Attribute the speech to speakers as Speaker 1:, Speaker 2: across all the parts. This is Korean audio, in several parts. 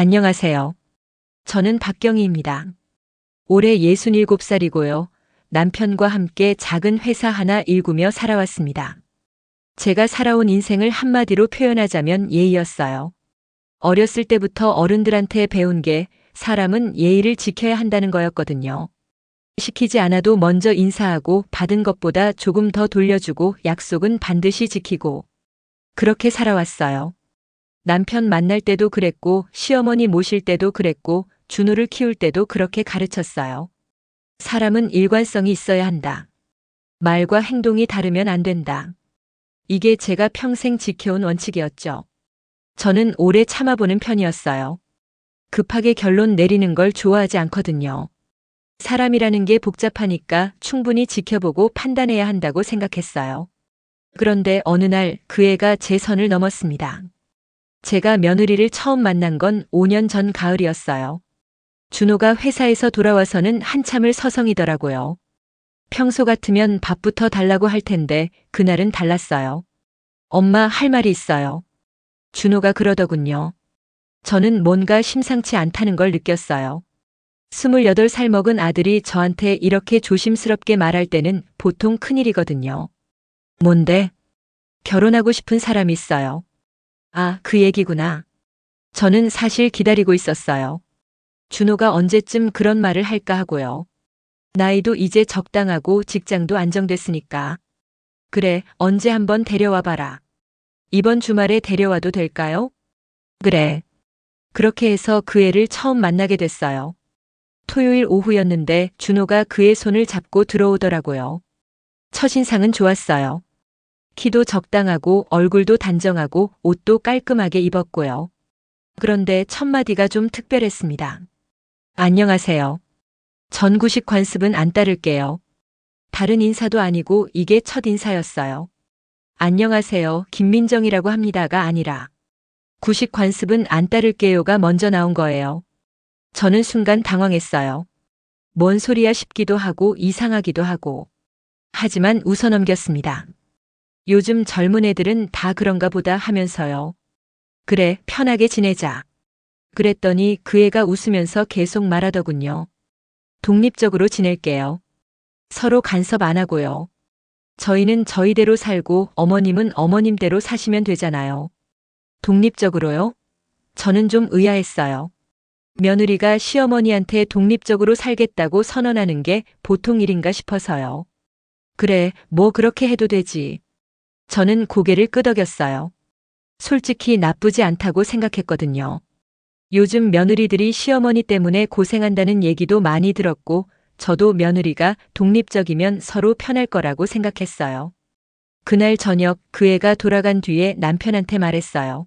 Speaker 1: 안녕하세요. 저는 박경희입니다. 올해 67살이고요. 남편과 함께 작은 회사 하나 일구며 살아왔습니다. 제가 살아온 인생을 한마디로 표현하자면 예의였어요. 어렸을 때부터 어른들한테 배운 게 사람은 예의를 지켜야 한다는 거였거든요. 시키지 않아도 먼저 인사하고 받은 것보다 조금 더 돌려주고 약속은 반드시 지키고 그렇게 살아왔어요. 남편 만날 때도 그랬고 시어머니 모실 때도 그랬고 준호를 키울 때도 그렇게 가르쳤어요. 사람은 일관성이 있어야 한다. 말과 행동이 다르면 안 된다. 이게 제가 평생 지켜온 원칙이었죠. 저는 오래 참아보는 편이었어요. 급하게 결론 내리는 걸 좋아하지 않거든요. 사람이라는 게 복잡하니까 충분히 지켜보고 판단해야 한다고 생각했어요. 그런데 어느 날 그 애가 제 선을 넘었습니다. 제가 며느리를 처음 만난 건 5년 전 가을이었어요. 준호가 회사에서 돌아와서는 한참을 서성이더라고요. 평소 같으면 밥부터 달라고 할 텐데 그날은 달랐어요. 엄마, 할 말이 있어요. 준호가 그러더군요. 저는 뭔가 심상치 않다는 걸 느꼈어요. 28살 먹은 아들이 저한테 이렇게 조심스럽게 말할 때는 보통 큰일이거든요. 뭔데? 결혼하고 싶은 사람이 있어요. 아, 그 얘기구나. 저는 사실 기다리고 있었어요. 준호가 언제쯤 그런 말을 할까 하고요. 나이도 이제 적당하고 직장도 안정됐으니까. 그래, 언제 한번 데려와 봐라. 이번 주말에 데려와도 될까요? 그래. 그렇게 해서 그 애를 처음 만나게 됐어요. 토요일 오후였는데 준호가 그의 손을 잡고 들어오더라고요. 첫인상은 좋았어요. 키도 적당하고 얼굴도 단정하고 옷도 깔끔하게 입었고요. 그런데 첫 마디가 좀 특별했습니다. 안녕하세요. 전구식 관습은 안 따를게요. 다른 인사도 아니고 이게 첫 인사였어요. 안녕하세요, 김민정이라고 합니다가 아니라 구식 관습은 안 따를게요가 먼저 나온 거예요. 저는 순간 당황했어요. 뭔 소리야 싶기도 하고 이상하기도 하고. 하지만 웃어넘겼습니다. 요즘 젊은 애들은 다 그런가 보다 하면서요. 그래, 편하게 지내자. 그랬더니 그 애가 웃으면서 계속 말하더군요. 독립적으로 지낼게요. 서로 간섭 안 하고요. 저희는 저희대로 살고 어머님은 어머님대로 사시면 되잖아요. 독립적으로요? 저는 좀 의아했어요. 며느리가 시어머니한테 독립적으로 살겠다고 선언하는 게 보통 일인가 싶어서요. 그래, 뭐 그렇게 해도 되지. 저는 고개를 끄덕였어요. 솔직히 나쁘지 않다고 생각했거든요. 요즘 며느리들이 시어머니 때문에 고생한다는 얘기도 많이 들었고, 저도 며느리가 독립적이면 서로 편할 거라고 생각했어요. 그날 저녁 그 애가 돌아간 뒤에 남편한테 말했어요.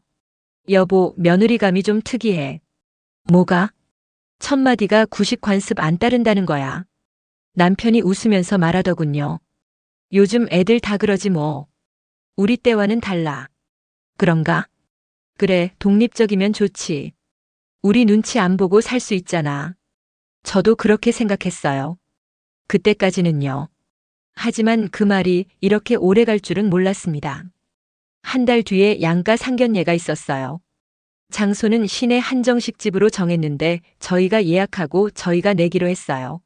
Speaker 1: 여보, 며느리감이 좀 특이해. 뭐가? 첫 마디가 구식 관습 안 따른다는 거야. 남편이 웃으면서 말하더군요. 요즘 애들 다 그러지 뭐. 우리 때와는 달라. 그런가? 그래, 독립적이면 좋지. 우리 눈치 안 보고 살 수 있잖아. 저도 그렇게 생각했어요. 그때까지는요. 하지만 그 말이 이렇게 오래 갈 줄은 몰랐습니다. 한 달 뒤에 양가 상견례가 있었어요. 장소는 시내 한정식 집으로 정했는데 저희가 예약하고 저희가 내기로 했어요.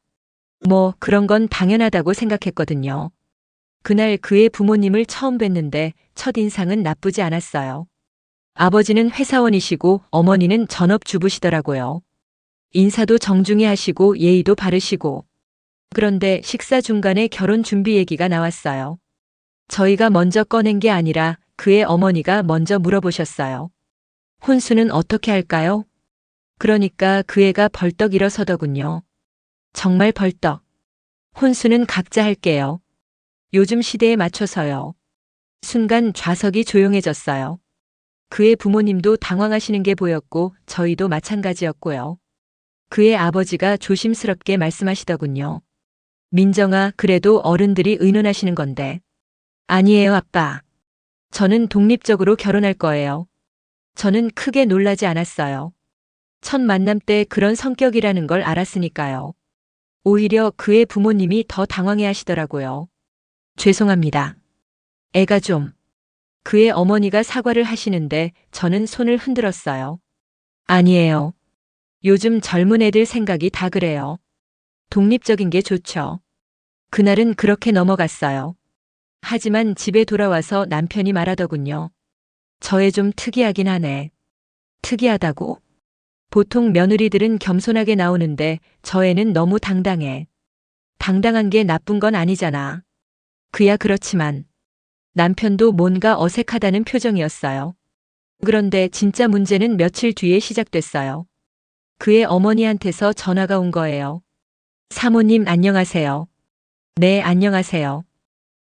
Speaker 1: 뭐 그런 건 당연하다고 생각했거든요. 그날 그의 부모님을 처음 뵀는데 첫인상은 나쁘지 않았어요. 아버지는 회사원이시고 어머니는 전업주부시더라고요. 인사도 정중히 하시고 예의도 바르시고. 그런데 식사 중간에 결혼 준비 얘기가 나왔어요. 저희가 먼저 꺼낸 게 아니라 그의 어머니가 먼저 물어보셨어요. 혼수는 어떻게 할까요? 그러니까 그 애가 벌떡 일어서더군요. 정말 벌떡. 혼수는 각자 할게요. 요즘 시대에 맞춰서요. 순간 좌석이 조용해졌어요. 그의 부모님도 당황하시는 게 보였고 저희도 마찬가지였고요. 그의 아버지가 조심스럽게 말씀하시더군요. 민정아, 그래도 어른들이 의논하시는 건데. 아니에요, 아빠. 저는 독립적으로 결혼할 거예요. 저는 크게 놀라지 않았어요. 첫 만남 때 그런 성격이라는 걸 알았으니까요. 오히려 그의 부모님이 더 당황해 하시더라고요. 죄송합니다. 애가 좀. 그의 어머니가 사과를 하시는데 저는 손을 흔들었어요. 아니에요. 요즘 젊은 애들 생각이 다 그래요. 독립적인 게 좋죠. 그날은 그렇게 넘어갔어요. 하지만 집에 돌아와서 남편이 말하더군요. 저 애 좀 특이하긴 하네. 특이하다고? 보통 며느리들은 겸손하게 나오는데 저 애는 너무 당당해. 당당한 게 나쁜 건 아니잖아. 그야 그렇지만 남편도 뭔가 어색하다는 표정이었어요. 그런데 진짜 문제는 며칠 뒤에 시작됐어요. 그의 어머니한테서 전화가 온 거예요. 사모님 안녕하세요. 네, 안녕하세요.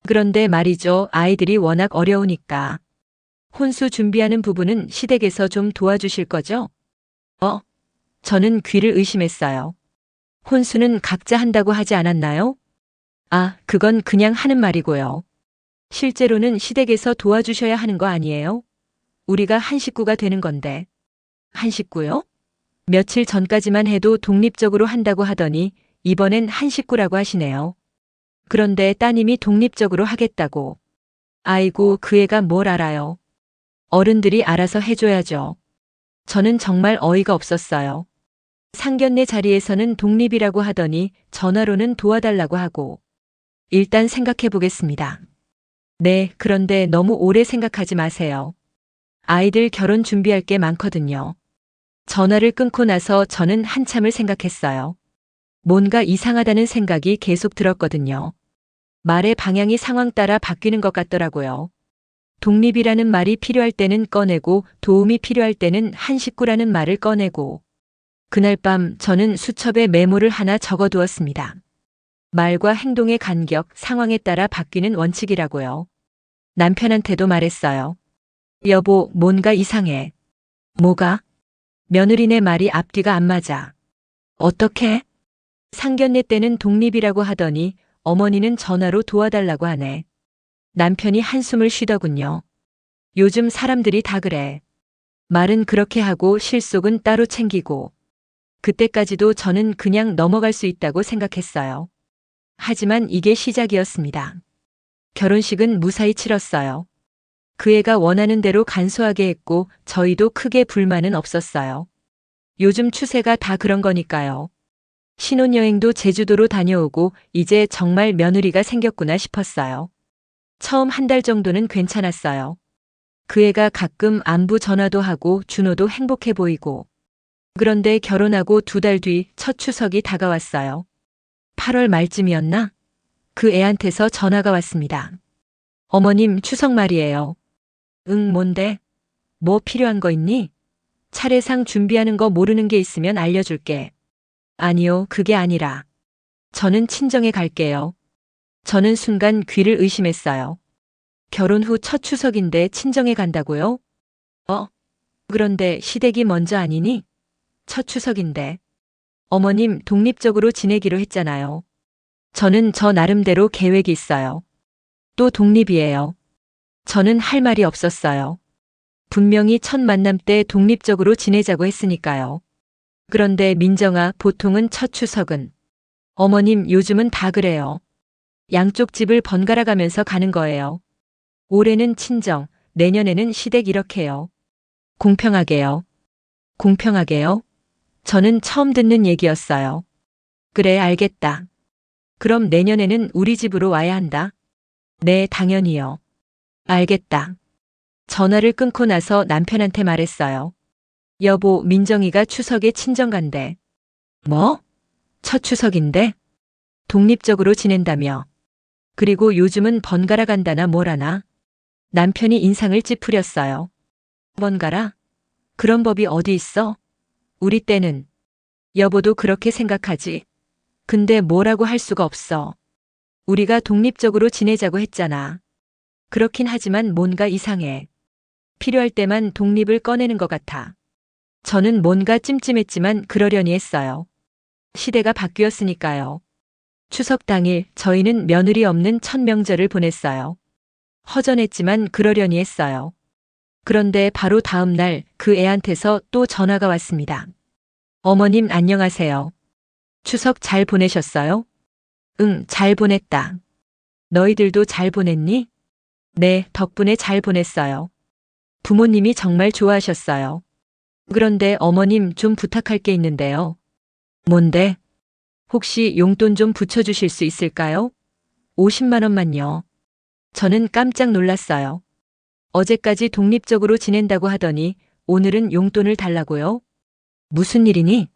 Speaker 1: 그런데 말이죠. 아이들이 워낙 어려우니까 혼수 준비하는 부분은 시댁에서 좀 도와주실 거죠? 저는 귀를 의심했어요. 혼수는 각자 한다고 하지 않았나요? 아, 그건 그냥 하는 말이고요. 실제로는 시댁에서 도와주셔야 하는 거 아니에요? 우리가 한 식구가 되는 건데. 한 식구요? 며칠 전까지만 해도 독립적으로 한다고 하더니 이번엔 한 식구라고 하시네요. 그런데 따님이 독립적으로 하겠다고. 아이고, 그 애가 뭘 알아요. 어른들이 알아서 해줘야죠. 저는 정말 어이가 없었어요. 상견례 자리에서는 독립이라고 하더니 전화로는 도와달라고 하고. 일단 생각해 보겠습니다. 네, 그런데 너무 오래 생각하지 마세요. 아이들 결혼 준비할 게 많거든요. 전화를 끊고 나서 저는 한참을 생각했어요. 뭔가 이상하다는 생각이 계속 들었거든요. 말의 방향이 상황 따라 바뀌는 것 같더라고요. 독립이라는 말이 필요할 때는 꺼내고 도움이 필요할 때는 한 식구라는 말을 꺼내고. 그날 밤 저는 수첩에 메모를 하나 적어두었습니다. 말과 행동의 간격, 상황에 따라 바뀌는 원칙이라고요. 남편한테도 말했어요. 여보, 뭔가 이상해. 뭐가? 며느리네 말이 앞뒤가 안 맞아. 어떻게? 상견례 때는 독립이라고 하더니 어머니는 전화로 도와달라고 하네. 남편이 한숨을 쉬더군요. 요즘 사람들이 다 그래. 말은 그렇게 하고 실속은 따로 챙기고. 그때까지도 저는 그냥 넘어갈 수 있다고 생각했어요. 하지만 이게 시작이었습니다. 결혼식은 무사히 치렀어요. 그 애가 원하는 대로 간소하게 했고 저희도 크게 불만은 없었어요. 요즘 추세가 다 그런 거니까요. 신혼여행도 제주도로 다녀오고 이제 정말 며느리가 생겼구나 싶었어요. 처음 한 달 정도는 괜찮았어요. 그 애가 가끔 안부 전화도 하고 준호도 행복해 보이고. 그런데 결혼하고 2달 뒤 첫 추석이 다가왔어요. 8월 말쯤이었나? 그 애한테서 전화가 왔습니다. 어머님, 추석 말이에요. 응, 뭔데? 뭐 필요한 거 있니? 차례상 준비하는 거 모르는 게 있으면 알려줄게. 아니요, 그게 아니라. 저는 친정에 갈게요. 저는 순간 귀를 의심했어요. 결혼 후 첫 추석인데 친정에 간다고요? 그런데 시댁이 먼저 아니니? 첫 추석인데. 어머님, 독립적으로 지내기로 했잖아요. 저는 저 나름대로 계획이 있어요. 또 독립이에요. 저는 할 말이 없었어요. 분명히 첫 만남 때 독립적으로 지내자고 했으니까요. 그런데 민정아, 보통은 첫 추석은. 어머님, 요즘은 다 그래요. 양쪽 집을 번갈아 가면서 가는 거예요. 올해는 친정, 내년에는 시댁 이렇게요. 공평하게요. 공평하게요? 저는 처음 듣는 얘기였어요. 그래, 알겠다. 그럼 내년에는 우리 집으로 와야 한다. 네, 당연히요. 알겠다. 전화를 끊고 나서 남편한테 말했어요. 여보, 민정이가 추석에 친정 간대. 뭐? 첫 추석인데? 독립적으로 지낸다며. 그리고 요즘은 번갈아 간다나 뭐라나. 남편이 인상을 찌푸렸어요. 번갈아? 그런 법이 어디 있어? 우리 때는. 여보도 그렇게 생각하지. 근데 뭐라고 할 수가 없어. 우리가 독립적으로 지내자고 했잖아. 그렇긴 하지만 뭔가 이상해. 필요할 때만 독립을 꺼내는 것 같아. 저는 뭔가 찜찜했지만 그러려니 했어요. 시대가 바뀌었으니까요. 추석 당일 저희는 며느리 없는 첫 명절을 보냈어요. 허전했지만 그러려니 했어요. 그런데 바로 다음 날 그 애한테서 또 전화가 왔습니다. 어머님 안녕하세요. 추석 잘 보내셨어요? 응, 잘 보냈다. 너희들도 잘 보냈니? 네, 덕분에 잘 보냈어요. 부모님이 정말 좋아하셨어요. 그런데 어머님 좀 부탁할 게 있는데요. 뭔데? 혹시 용돈 좀 붙여주실 수 있을까요? 50만 원만요. 저는 깜짝 놀랐어요. 어제까지 독립적으로 지낸다고 하더니 오늘은 용돈을 달라고요? 무슨 일이니?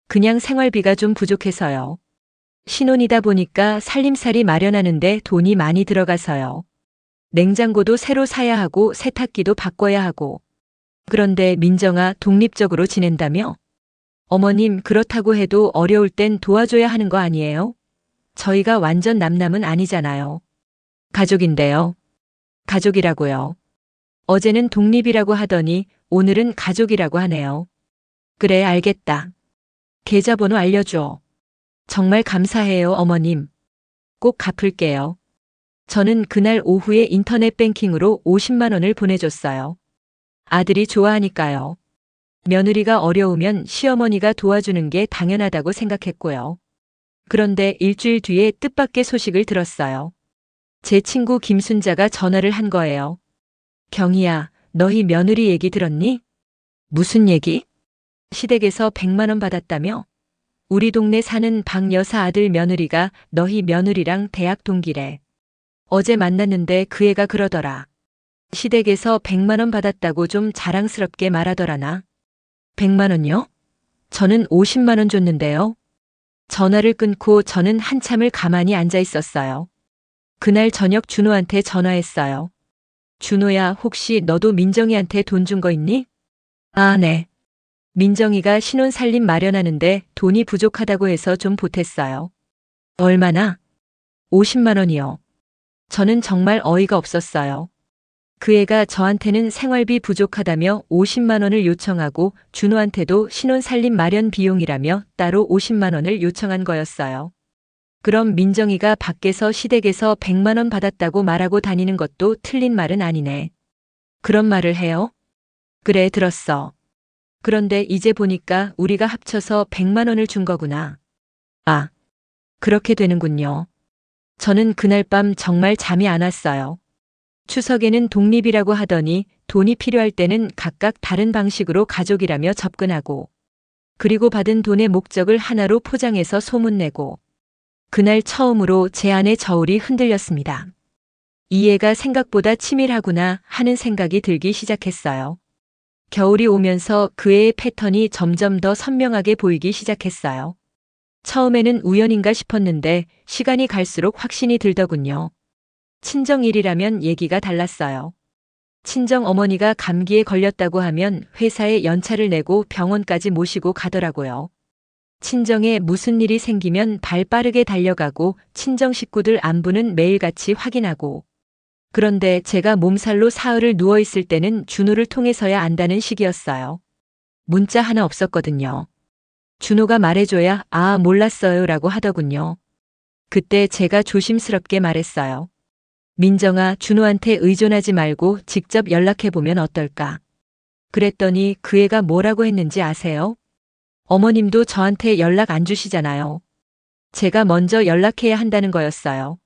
Speaker 1: 그냥 생활비가 좀 부족해서요. 신혼이다 보니까 살림살이 마련하는데 돈이 많이 들어가서요. 냉장고도 새로 사야 하고 세탁기도 바꿔야 하고. 그런데 민정아 독립적으로 지낸다며? 어머님 그렇다고 해도 어려울 땐 도와줘야 하는 거 아니에요? 저희가 완전 남남은 아니잖아요. 가족인데요. 가족이라고요. 어제는 독립이라고 하더니 오늘은 가족이라고 하네요. 그래 알겠다. 계좌번호 알려줘. 정말 감사해요 어머님. 꼭 갚을게요. 저는 그날 오후에 인터넷 뱅킹으로 50만 원을 보내줬어요. 아들이 좋아하니까요. 며느리가 어려우면 시어머니가 도와주는 게 당연하다고 생각했고요. 그런데 일주일 뒤에 뜻밖의 소식을 들었어요. 제 친구 김순자가 전화를 한 거예요. 경희야, 너희 며느리 얘기 들었니? 무슨 얘기? 시댁에서 100만 원 받았다며? 우리 동네 사는 박 여사 아들 며느리가 너희 며느리랑 대학 동기래. 어제 만났는데 그 애가 그러더라. 시댁에서 100만 원 받았다고 좀 자랑스럽게 말하더라나. 100만 원요? 저는 50만 원 줬는데요. 전화를 끊고 저는 한참을 가만히 앉아 있었어요. 그날 저녁 준호한테 전화했어요. 준호야, 혹시 너도 민정이한테 돈 준 거 있니? 아, 네. 민정이가 신혼 살림 마련하는데 돈이 부족하다고 해서 좀 보탰어요. 얼마나? 50만 원이요. 저는 정말 어이가 없었어요. 그 애가 저한테는 생활비 부족하다며 50만 원을 요청하고 준호한테도 신혼 살림 마련 비용이라며 따로 50만 원을 요청한 거였어요. 그럼 민정이가 밖에서 시댁에서 100만 원 받았다고 말하고 다니는 것도 틀린 말은 아니네. 그런 말을 해요? 그래, 들었어. 그런데 이제 보니까 우리가 합쳐서 100만 원을 준 거구나. 아, 그렇게 되는군요. 저는 그날 밤 정말 잠이 안 왔어요. 추석에는 독립이라고 하더니 돈이 필요할 때는 각각 다른 방식으로 가족이라며 접근하고, 그리고 받은 돈의 목적을 하나로 포장해서 소문내고, 그날 처음으로 제 안의 저울이 흔들렸습니다. 이 애가 생각보다 치밀하구나 하는 생각이 들기 시작했어요. 겨울이 오면서 그 애의 패턴이 점점 더 선명하게 보이기 시작했어요. 처음에는 우연인가 싶었는데 시간이 갈수록 확신이 들더군요. 친정일이라면 얘기가 달랐어요. 친정 어머니가 감기에 걸렸다고 하면 회사에 연차를 내고 병원까지 모시고 가더라고요. 친정에 무슨 일이 생기면 발 빠르게 달려가고 친정 식구들 안부는 매일같이 확인하고, 그런데 제가 몸살로 사흘을 누워있을 때는 준호를 통해서야 안다는 시기였어요. 문자 하나 없었거든요. 준호가 말해줘야 아 몰랐어요 라고 하더군요. 그때 제가 조심스럽게 말했어요. 민정아, 준호한테 의존하지 말고 직접 연락해보면 어떨까? 그랬더니 그 애가 뭐라고 했는지 아세요? 어머님도 저한테 연락 안 주시잖아요. 제가 먼저 연락해야 한다는 거였어요.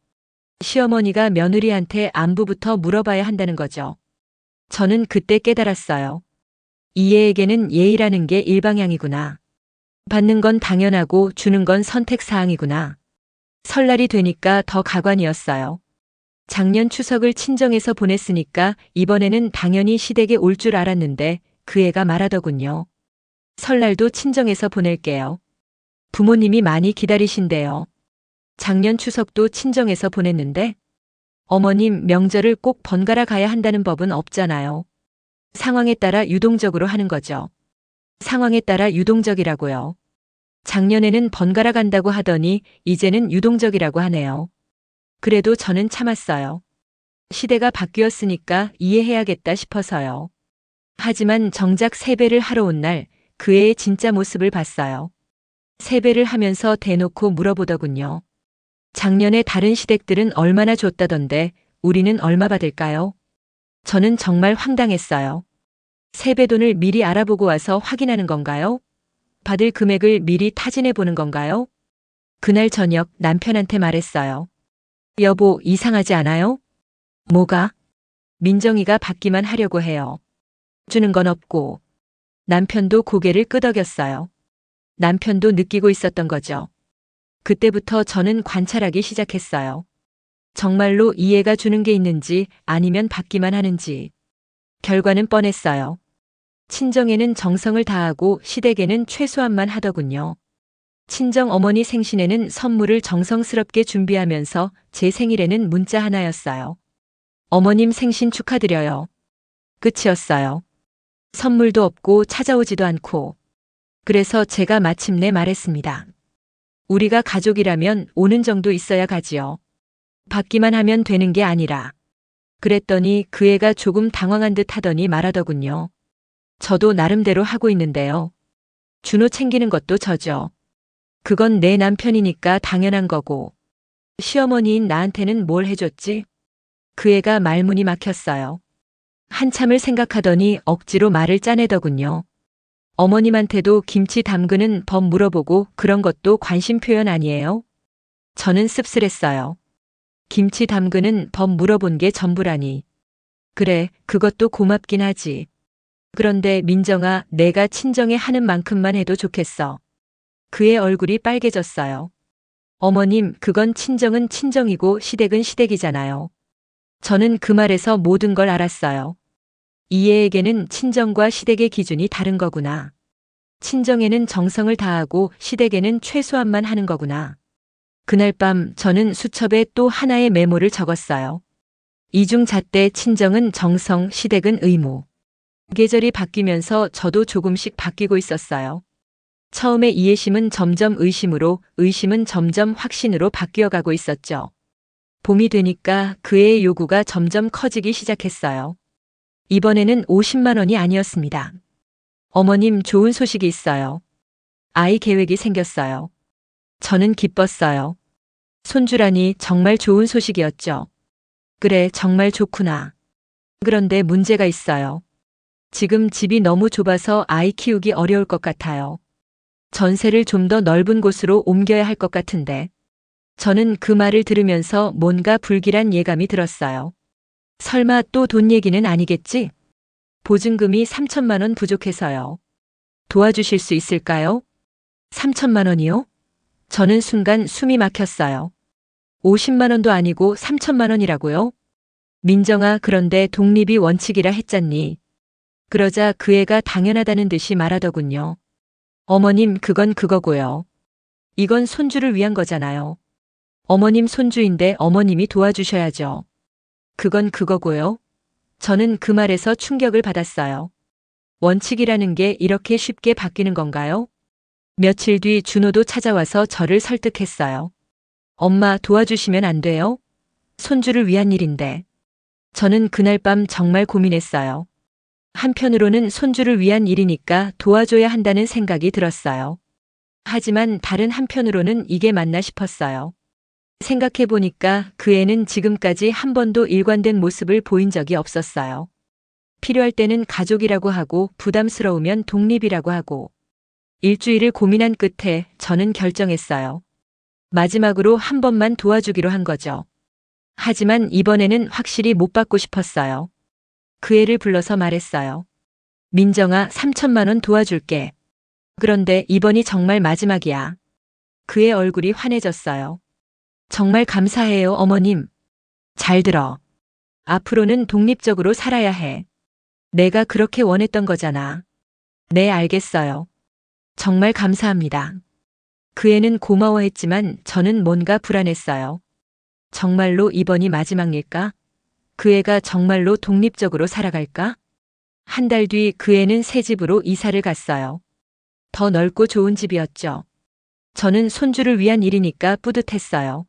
Speaker 1: 시어머니가 며느리한테 안부부터 물어봐야 한다는 거죠. 저는 그때 깨달았어요. 이 애에게는 예의라는 게 일방향이구나. 받는 건 당연하고 주는 건 선택사항이구나. 설날이 되니까 더 가관이었어요. 작년 추석을 친정에서 보냈으니까 이번에는 당연히 시댁에 올 줄 알았는데 그 애가 말하더군요. 설날도 친정에서 보낼게요. 부모님이 많이 기다리신대요. 작년 추석도 친정에서 보냈는데 어머님 명절을 꼭 번갈아 가야 한다는 법은 없잖아요. 상황에 따라 유동적으로 하는 거죠. 상황에 따라 유동적이라고요. 작년에는 번갈아 간다고 하더니 이제는 유동적이라고 하네요. 그래도 저는 참았어요. 시대가 바뀌었으니까 이해해야겠다 싶어서요. 하지만 정작 세배를 하러 온 날 그 애의 진짜 모습을 봤어요. 세배를 하면서 대놓고 물어보더군요. 작년에 다른 시댁들은 얼마나 줬다던데 우리는 얼마 받을까요? 저는 정말 황당했어요. 세배돈을 미리 알아보고 와서 확인하는 건가요? 받을 금액을 미리 타진해 보는 건가요? 그날 저녁 남편한테 말했어요. 여보, 이상하지 않아요? 뭐가? 민정이가 받기만 하려고 해요. 주는 건 없고. 남편도 고개를 끄덕였어요. 남편도 느끼고 있었던 거죠. 그때부터 저는 관찰하기 시작했어요. 정말로 이해가 주는 게 있는지 아니면 받기만 하는지. 결과는 뻔했어요. 친정에는 정성을 다하고 시댁에는 최소한만 하더군요. 친정 어머니 생신에는 선물을 정성스럽게 준비하면서 제 생일에는 문자 하나였어요. 어머님 생신 축하드려요. 끝이었어요. 선물도 없고 찾아오지도 않고. 그래서 제가 마침내 말했습니다. 우리가 가족이라면 오는 정도 있어야 가지요. 받기만 하면 되는 게 아니라. 그랬더니 그 애가 조금 당황한 듯 하더니 말하더군요. 저도 나름대로 하고 있는데요. 준호 챙기는 것도 저죠. 그건 내 남편이니까 당연한 거고. 시어머니인 나한테는 뭘 해줬지? 그 애가 말문이 막혔어요. 한참을 생각하더니 억지로 말을 짜내더군요. 어머님한테도 김치 담그는 법 물어보고 그런 것도 관심 표현 아니에요? 저는 씁쓸했어요. 김치 담그는 법 물어본 게 전부라니. 그래, 그것도 고맙긴 하지. 그런데 민정아, 내가 친정에 하는 만큼만 해도 좋겠어. 그의 얼굴이 빨개졌어요. 어머님, 그건 친정은 친정이고 시댁은 시댁이잖아요. 저는 그 말에서 모든 걸 알았어요. 이해에게는 친정과 시댁의 기준이 다른 거구나. 친정에는 정성을 다하고 시댁에는 최소한만 하는 거구나. 그날 밤 저는 수첩에 또 하나의 메모를 적었어요. 이중잣대 친정은 정성, 시댁은 의무. 계절이 바뀌면서 저도 조금씩 바뀌고 있었어요. 처음에 이해심은 점점 의심으로, 의심은 점점 확신으로 바뀌어가고 있었죠. 봄이 되니까 그의 요구가 점점 커지기 시작했어요. 이번에는 50만 원이 아니었습니다. 어머님, 좋은 소식이 있어요. 아이 계획이 생겼어요. 저는 기뻤어요. 손주라니 정말 좋은 소식이었죠. 그래, 정말 좋구나. 그런데 문제가 있어요. 지금 집이 너무 좁아서 아이 키우기 어려울 것 같아요. 전세를 좀 더 넓은 곳으로 옮겨야 할 것 같은데. 저는 그 말을 들으면서 뭔가 불길한 예감이 들었어요. 설마 또 돈 얘기는 아니겠지? 보증금이 3천만 원 부족해서요. 도와주실 수 있을까요? 3천만 원이요? 저는 순간 숨이 막혔어요. 50만 원도 아니고 3천만 원이라고요? 민정아, 그런데 독립이 원칙이라 했잖니. 그러자 그 애가 당연하다는 듯이 말하더군요. 어머님, 그건 그거고요. 이건 손주를 위한 거잖아요. 어머님 손주인데 어머님이 도와주셔야죠. 그건 그거고요. 저는 그 말에서 충격을 받았어요. 원칙이라는 게 이렇게 쉽게 바뀌는 건가요? 며칠 뒤 준호도 찾아와서 저를 설득했어요. 엄마, 도와주시면 안 돼요? 손주를 위한 일인데. 저는 그날 밤 정말 고민했어요. 한편으로는 손주를 위한 일이니까 도와줘야 한다는 생각이 들었어요. 하지만 다른 한편으로는 이게 맞나 싶었어요. 생각해보니까 그 애는 지금까지 한 번도 일관된 모습을 보인 적이 없었어요. 필요할 때는 가족이라고 하고 부담스러우면 독립이라고 하고. 일주일을 고민한 끝에 저는 결정했어요. 마지막으로 한 번만 도와주기로 한 거죠. 하지만 이번에는 확실히 못 받고 싶었어요. 그 애를 불러서 말했어요. 민정아, 3천만 원 도와줄게. 그런데 이번이 정말 마지막이야. 그의 얼굴이 환해졌어요. 정말 감사해요, 어머님. 잘 들어. 앞으로는 독립적으로 살아야 해. 내가 그렇게 원했던 거잖아. 네, 알겠어요. 정말 감사합니다. 그 애는 고마워했지만 저는 뭔가 불안했어요. 정말로 이번이 마지막일까? 그 애가 정말로 독립적으로 살아갈까? 한 달 뒤 그 애는 새 집으로 이사를 갔어요. 더 넓고 좋은 집이었죠. 저는 손주를 위한 일이니까 뿌듯했어요.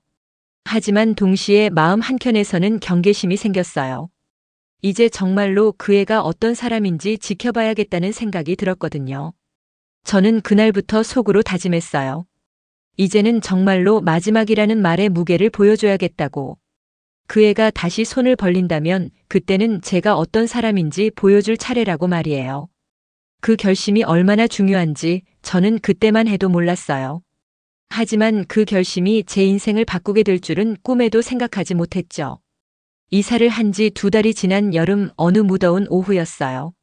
Speaker 1: 하지만 동시에 마음 한켠에서는 경계심이 생겼어요. 이제 정말로 그 애가 어떤 사람인지 지켜봐야겠다는 생각이 들었거든요. 저는 그날부터 속으로 다짐했어요. 이제는 정말로 마지막이라는 말의 무게를 보여줘야겠다고. 그 애가 다시 손을 벌린다면 그때는 제가 어떤 사람인지 보여줄 차례라고 말이에요. 그 결심이 얼마나 중요한지 저는 그때만 해도 몰랐어요. 하지만 그 결심이 제 인생을 바꾸게 될 줄은 꿈에도 생각하지 못했죠. 이사를 한 지 2달이 지난 여름 어느 무더운 오후였어요.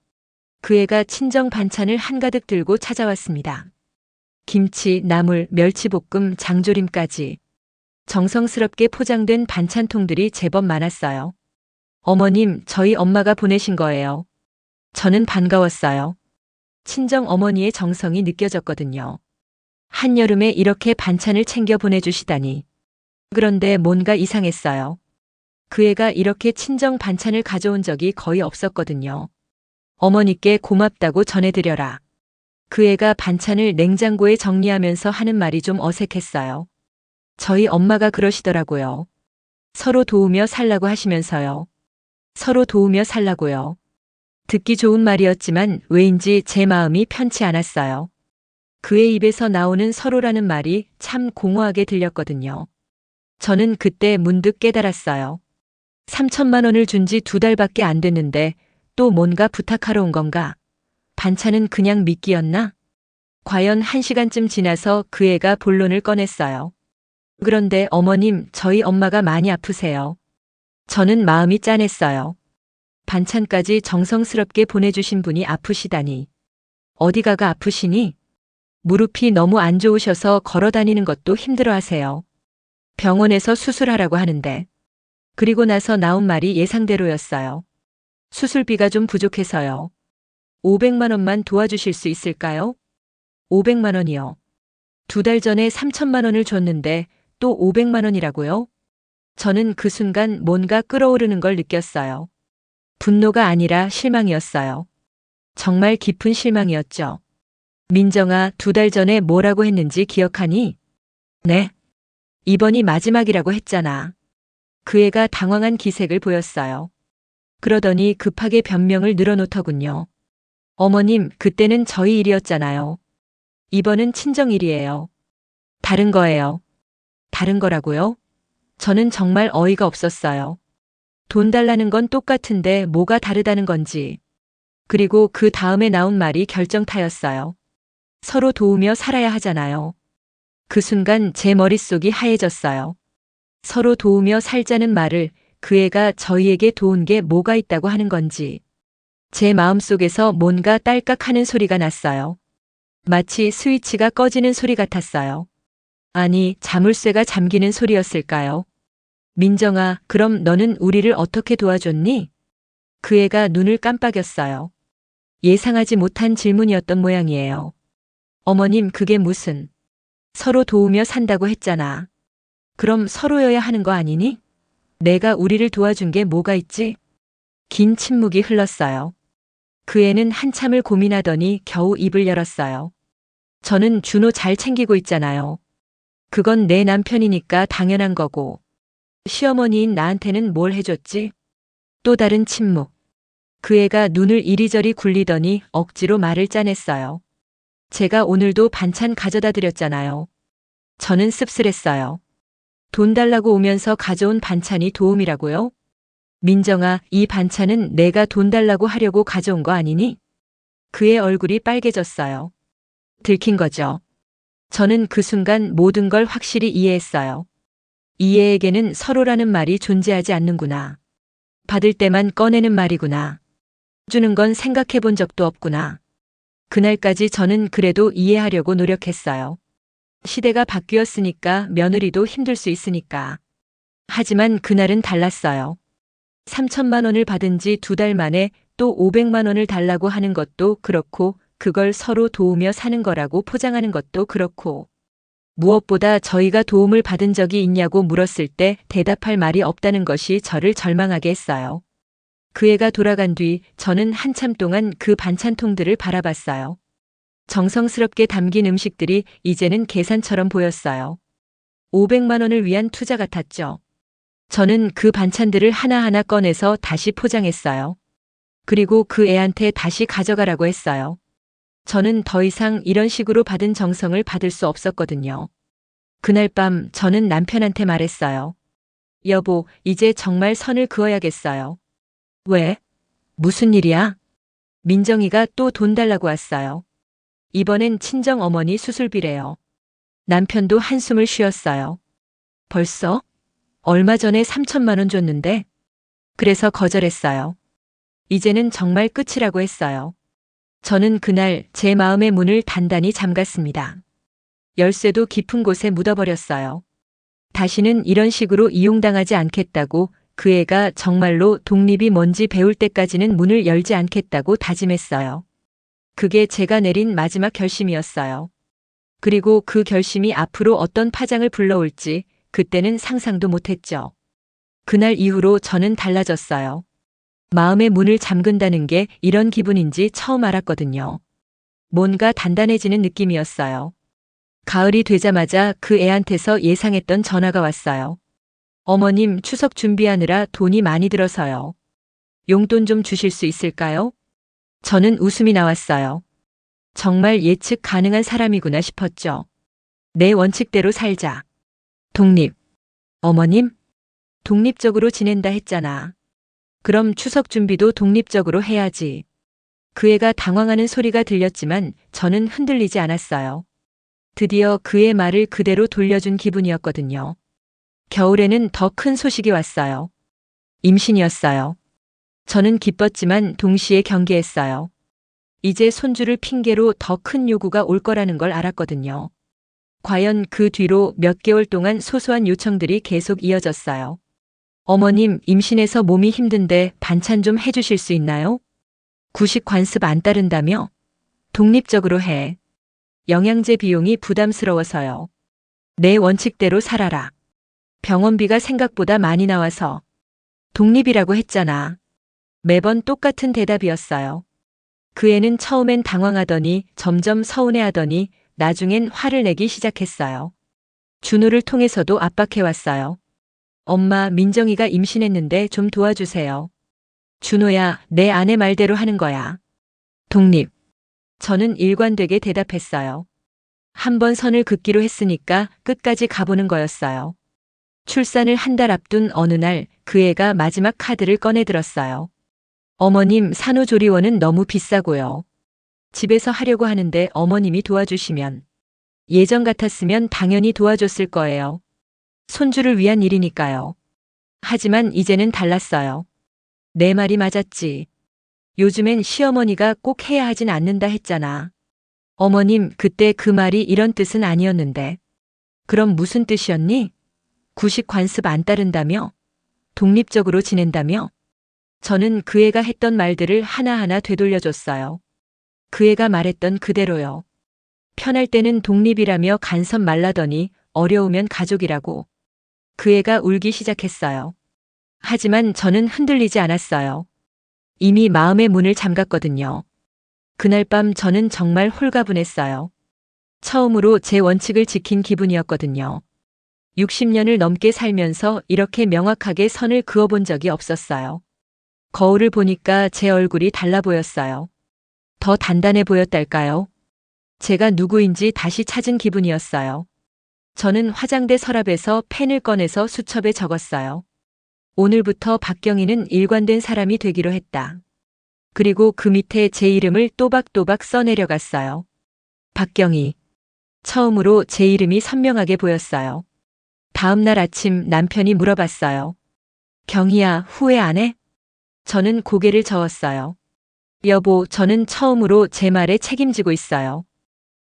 Speaker 1: 그 애가 친정 반찬을 한가득 들고 찾아왔습니다. 김치, 나물, 멸치볶음, 장조림까지 정성스럽게 포장된 반찬통들이 제법 많았어요. 어머님, 저희 엄마가 보내신 거예요. 저는 반가웠어요. 친정 어머니의 정성이 느껴졌거든요. 한여름에 이렇게 반찬을 챙겨 보내주시다니. 그런데 뭔가 이상했어요. 그 애가 이렇게 친정 반찬을 가져온 적이 거의 없었거든요. 어머니께 고맙다고 전해드려라. 그 애가 반찬을 냉장고에 정리하면서 하는 말이 좀 어색했어요. 저희 엄마가 그러시더라고요. 서로 도우며 살라고 하시면서요. 서로 도우며 살라고요. 듣기 좋은 말이었지만 왜인지 제 마음이 편치 않았어요. 그의 입에서 나오는 서로라는 말이 참 공허하게 들렸거든요. 저는 그때 문득 깨달았어요. 3천만 원을 준 지 2달밖에 안 됐는데 또 뭔가 부탁하러 온 건가? 반찬은 그냥 미끼였나? 과연 1시간쯤 지나서 그 애가 본론을 꺼냈어요. 그런데 어머님, 저희 엄마가 많이 아프세요. 저는 마음이 짠했어요. 반찬까지 정성스럽게 보내주신 분이 아프시다니. 어디가가 아프시니? 무릎이 너무 안 좋으셔서 걸어 다니는 것도 힘들어 하세요. 병원에서 수술하라고 하는데. 그리고 나서 나온 말이 예상대로였어요. 수술비가 좀 부족해서요. 500만 원만 도와주실 수 있을까요? 500만 원이요. 2달 전에 3천만 원을 줬는데 또 500만 원이라고요? 저는 그 순간 뭔가 끓어오르는 걸 느꼈어요. 분노가 아니라 실망이었어요. 정말 깊은 실망이었죠. 민정아, 2달 전에 뭐라고 했는지 기억하니? 네. 이번이 마지막이라고 했잖아. 그 애가 당황한 기색을 보였어요. 그러더니 급하게 변명을 늘어놓더군요. 어머님, 그때는 저희 일이었잖아요. 이번은 친정 일이에요. 다른 거예요. 다른 거라고요? 저는 정말 어이가 없었어요. 돈 달라는 건 똑같은데 뭐가 다르다는 건지. 그리고 그 다음에 나온 말이 결정타였어요. 서로 도우며 살아야 하잖아요. 그 순간 제 머릿속이 하얘졌어요. 서로 도우며 살자는 말을 그 애가 저희에게 도운 게 뭐가 있다고 하는 건지. 제 마음속에서 뭔가 딸깍하는 소리가 났어요. 마치 스위치가 꺼지는 소리 같았어요. 아니, 자물쇠가 잠기는 소리였을까요? 민정아, 그럼 너는 우리를 어떻게 도와줬니? 그 애가 눈을 깜빡였어요. 예상하지 못한 질문이었던 모양이에요. 어머님, 그게 무슨? 서로 도우며 산다고 했잖아. 그럼 서로여야 하는 거 아니니? 내가 우리를 도와준 게 뭐가 있지? 긴 침묵이 흘렀어요. 그 애는 한참을 고민하더니 겨우 입을 열었어요. 저는 준호 잘 챙기고 있잖아요. 그건 내 남편이니까 당연한 거고. 시어머니인 나한테는 뭘 해줬지? 또 다른 침묵. 그 애가 눈을 이리저리 굴리더니 억지로 말을 짜냈어요. 제가 오늘도 반찬 가져다 드렸잖아요. 저는 씁쓸했어요. 돈 달라고 오면서 가져온 반찬이 도움이라고요? 민정아, 이 반찬은 내가 돈 달라고 하려고 가져온 거 아니니? 그의 얼굴이 빨개졌어요. 들킨 거죠. 저는 그 순간 모든 걸 확실히 이해했어요. 이 애에게는 서로라는 말이 존재하지 않는구나. 받을 때만 꺼내는 말이구나. 주는 건 생각해 본 적도 없구나. 그날까지 저는 그래도 이해하려고 노력했어요. 시대가 바뀌었으니까 며느리도 힘들 수 있으니까. 하지만 그날은 달랐어요. 3천만 원을 받은 지 2달 만에 또 500만 원을 달라고 하는 것도 그렇고 그걸 서로 도우며 사는 거라고 포장하는 것도 그렇고 무엇보다 저희가 도움을 받은 적이 있냐고 물었을 때 대답할 말이 없다는 것이 저를 절망하게 했어요. 그 애가 돌아간 뒤 저는 한참 동안 그 반찬통들을 바라봤어요. 정성스럽게 담긴 음식들이 이제는 계산처럼 보였어요. 500만 원을 위한 투자 같았죠. 저는 그 반찬들을 하나하나 꺼내서 다시 포장했어요. 그리고 그 애한테 다시 가져가라고 했어요. 저는 더 이상 이런 식으로 받은 정성을 받을 수 없었거든요. 그날 밤 저는 남편한테 말했어요. 여보, 이제 정말 선을 그어야겠어요. 왜? 무슨 일이야? 민정이가 또 돈 달라고 왔어요. 이번엔 친정 어머니 수술비래요. 남편도 한숨을 쉬었어요. 벌써? 얼마 전에 3천만 원 줬는데? 그래서 거절했어요. 이제는 정말 끝이라고 했어요. 저는 그날 제 마음의 문을 단단히 잠갔습니다. 열쇠도 깊은 곳에 묻어버렸어요. 다시는 이런 식으로 이용당하지 않겠다고, 그 애가 정말로 독립이 뭔지 배울 때까지는 문을 열지 않겠다고 다짐했어요. 그게 제가 내린 마지막 결심이었어요. 그리고 그 결심이 앞으로 어떤 파장을 불러올지 그때는 상상도 못했죠. 그날 이후로 저는 달라졌어요. 마음의 문을 잠근다는 게 이런 기분인지 처음 알았거든요. 뭔가 단단해지는 느낌이었어요. 가을이 되자마자 그 애한테서 예상했던 전화가 왔어요. 어머님, 추석 준비하느라 돈이 많이 들어서요. 용돈 좀 주실 수 있을까요? 저는 웃음이 나왔어요. 정말 예측 가능한 사람이구나 싶었죠. 내 원칙대로 살자. 독립. 어머님? 독립적으로 지낸다 했잖아. 그럼 추석 준비도 독립적으로 해야지. 그 애가 당황하는 소리가 들렸지만 저는 흔들리지 않았어요. 드디어 그의 말을 그대로 돌려준 기분이었거든요. 겨울에는 더 큰 소식이 왔어요. 임신이었어요. 저는 기뻤지만 동시에 경계했어요. 이제 손주를 핑계로 더 큰 요구가 올 거라는 걸 알았거든요. 과연 그 뒤로 몇 개월 동안 소소한 요청들이 계속 이어졌어요. 어머님, 임신해서 몸이 힘든데 반찬 좀 해주실 수 있나요? 구식 관습 안 따른다며? 독립적으로 해. 영양제 비용이 부담스러워서요. 내 원칙대로 살아라. 병원비가 생각보다 많이 나와서. 독립이라고 했잖아. 매번 똑같은 대답이었어요. 그 애는 처음엔 당황하더니 점점 서운해하더니 나중엔 화를 내기 시작했어요. 준우를 통해서도 압박해왔어요. 엄마, 민정이가 임신했는데 좀 도와주세요. 준호야, 내 아내 말대로 하는 거야. 독립. 저는 일관되게 대답했어요. 한 번 선을 긋기로 했으니까 끝까지 가보는 거였어요. 출산을 한 달 앞둔 어느 날 그 애가 마지막 카드를 꺼내들었어요. 어머님, 산후조리원은 너무 비싸고요. 집에서 하려고 하는데 어머님이 도와주시면. 예전 같았으면 당연히 도와줬을 거예요. 손주를 위한 일이니까요. 하지만 이제는 달랐어요. 내 말이 맞았지. 요즘엔 시어머니가 꼭 해야 하진 않는다 했잖아. 어머님, 그때 그 말이 이런 뜻은 아니었는데. 그럼 무슨 뜻이었니? 구식 관습 안 따른다며? 독립적으로 지낸다며? 저는 그 애가 했던 말들을 하나하나 되돌려줬어요. 그 애가 말했던 그대로요. 편할 때는 독립이라며 간섭 말라더니 어려우면 가족이라고. 그 애가 울기 시작했어요. 하지만 저는 흔들리지 않았어요. 이미 마음의 문을 잠갔거든요. 그날 밤 저는 정말 홀가분했어요. 처음으로 제 원칙을 지킨 기분이었거든요. 60년을 넘게 살면서 이렇게 명확하게 선을 그어본 적이 없었어요. 거울을 보니까 제 얼굴이 달라 보였어요. 더 단단해 보였달까요? 제가 누구인지 다시 찾은 기분이었어요. 저는 화장대 서랍에서 펜을 꺼내서 수첩에 적었어요. 오늘부터 박경희는 일관된 사람이 되기로 했다. 그리고 그 밑에 제 이름을 또박또박 써내려갔어요. 박경희. 처음으로 제 이름이 선명하게 보였어요. 다음 날 아침 남편이 물어봤어요. 경희야, 후회 안 해? 저는 고개를 저었어요. 여보, 저는 처음으로 제 말에 책임지고 있어요.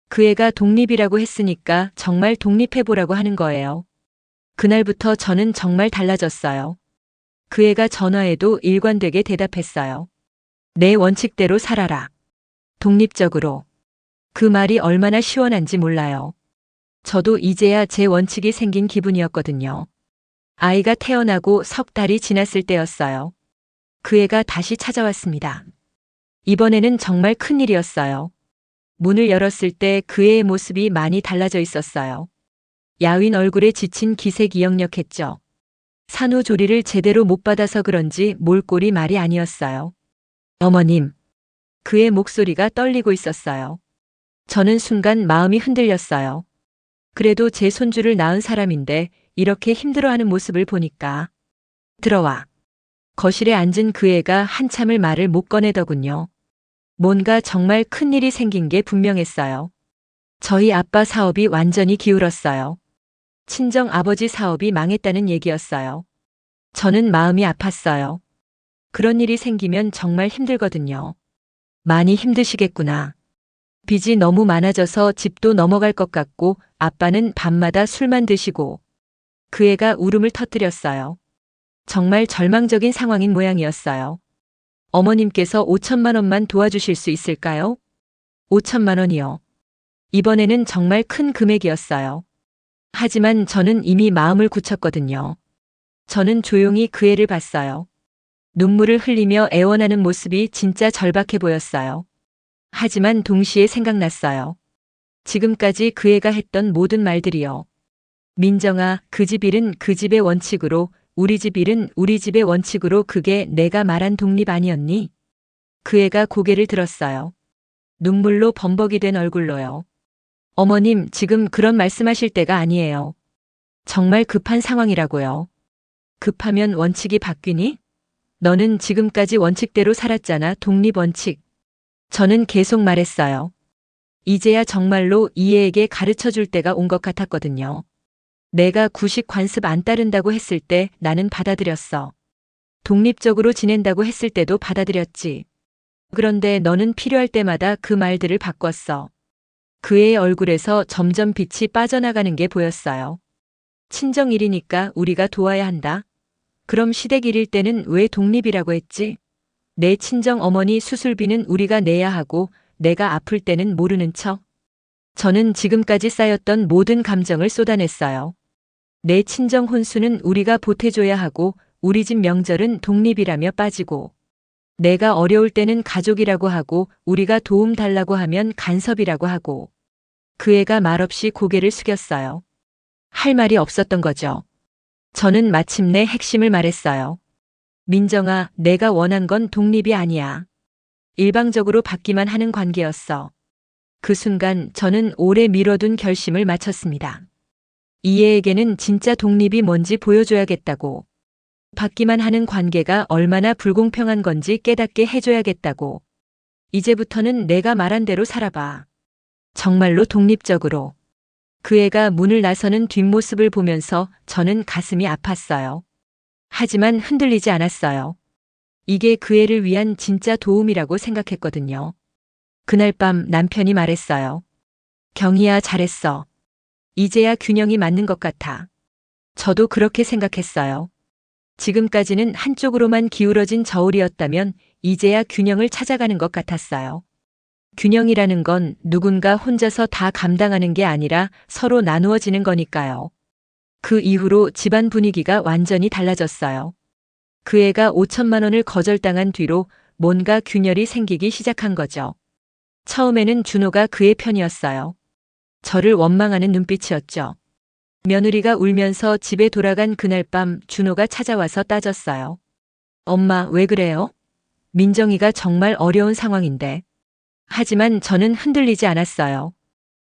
Speaker 1: 그 애가 독립이라고 했으니까 정말 독립해보라고 하는 거예요. 그날부터 저는 정말 달라졌어요. 그 애가 전화해도 일관되게 대답했어요. 내 원칙대로 살아라. 독립적으로. 그 말이 얼마나 시원한지 몰라요. 저도 이제야 제 원칙이 생긴 기분이었거든요. 아이가 태어나고 석 달이 지났을 때였어요. 그 애가 다시 찾아왔습니다. 이번에는 정말 큰일이었어요. 문을 열었을 때 그 애의 모습이 많이 달라져 있었어요. 야윈 얼굴에 지친 기색이 역력했죠. 산후조리를 제대로 못 받아서 그런지 몰골이 말이 아니었어요. 어머님. 그의 목소리가 떨리고 있었어요. 저는 순간 마음이 흔들렸어요. 그래도 제 손주를 낳은 사람인데 이렇게 힘들어하는 모습을 보니까. 들어와. 거실에 앉은 그 애가 한참을 말을 못 꺼내더군요. 뭔가 정말 큰일이 생긴 게 분명했어요. 저희 아빠 사업이 완전히 기울었어요. 친정 아버지 사업이 망했다는 얘기였어요. 저는 마음이 아팠어요. 그런 일이 생기면 정말 힘들거든요. 많이 힘드시겠구나. 빚이 너무 많아져서 집도 넘어갈 것 같고 아빠는 밤마다 술만 드시고. 그 애가 울음을 터뜨렸어요. 정말 절망적인 상황인 모양이었어요. 어머님께서 5천만 원만 도와주실 수 있을까요? 5천만 원이요. 이번에는 정말 큰 금액이었어요. 하지만 저는 이미 마음을 굳혔거든요. 저는 조용히 그 애를 봤어요. 눈물을 흘리며 애원하는 모습이 진짜 절박해 보였어요. 하지만 동시에 생각났어요. 지금까지 그 애가 했던 모든 말들이요. 민정아, 그 집 일은 그 집의 원칙으로, 우리 집 일은 우리 집의 원칙으로 그게 내가 말한 독립 아니었니? 그 애가 고개를 들었어요. 눈물로 범벅이 된 얼굴로요. 어머님, 지금 그런 말씀하실 때가 아니에요. 정말 급한 상황이라고요. 급하면 원칙이 바뀌니? 너는 지금까지 원칙대로 살았잖아, 독립 원칙. 저는 계속 말했어요. 이제야 정말로 이 애에게 가르쳐 줄 때가 온 것 같았거든요. 내가 구식 관습 안 따른다고 했을 때 나는 받아들였어. 독립적으로 지낸다고 했을 때도 받아들였지. 그런데 너는 필요할 때마다 그 말들을 바꿨어. 그의 얼굴에서 점점 빛이 빠져나가는 게 보였어요. 친정일이니까 우리가 도와야 한다. 그럼 시댁일일 때는 왜 독립이라고 했지? 내 친정 어머니 수술비는 우리가 내야 하고 내가 아플 때는 모르는 척. 저는 지금까지 쌓였던 모든 감정을 쏟아냈어요. 내 친정 혼수는 우리가 보태줘야 하고 우리 집 명절은 독립이라며 빠지고 내가 어려울 때는 가족이라고 하고 우리가 도움 달라고 하면 간섭이라고 하고 그 애가 말없이 고개를 숙였어요. 할 말이 없었던 거죠. 저는 마침내 핵심을 말했어요. 민정아, 내가 원한 건 독립이 아니야. 일방적으로 받기만 하는 관계였어. 그 순간 저는 오래 미뤄둔 결심을 마쳤습니다. 이 애에게는 진짜 독립이 뭔지 보여줘야겠다고. 받기만 하는 관계가 얼마나 불공평한 건지 깨닫게 해줘야겠다고. 이제부터는 내가 말한 대로 살아봐. 정말로 독립적으로. 그 애가 문을 나서는 뒷모습을 보면서 저는 가슴이 아팠어요. 하지만 흔들리지 않았어요. 이게 그 애를 위한 진짜 도움이라고 생각했거든요. 그날 밤 남편이 말했어요. 경희야, 잘했어. 이제야 균형이 맞는 것 같아. 저도 그렇게 생각했어요. 지금까지는 한쪽으로만 기울어진 저울이었다면 이제야 균형을 찾아가는 것 같았어요. 균형이라는 건 누군가 혼자서 다 감당하는 게 아니라 서로 나누어지는 거니까요. 그 이후로 집안 분위기가 완전히 달라졌어요. 그 애가 5천만 원을 거절당한 뒤로 뭔가 균열이 생기기 시작한 거죠. 처음에는 준호가 그의 편이었어요. 저를 원망하는 눈빛이었죠. 며느리가 울면서 집에 돌아간 그날 밤 준호가 찾아와서 따졌어요. 엄마, 왜 그래요? 민정이가 정말 어려운 상황인데. 하지만 저는 흔들리지 않았어요.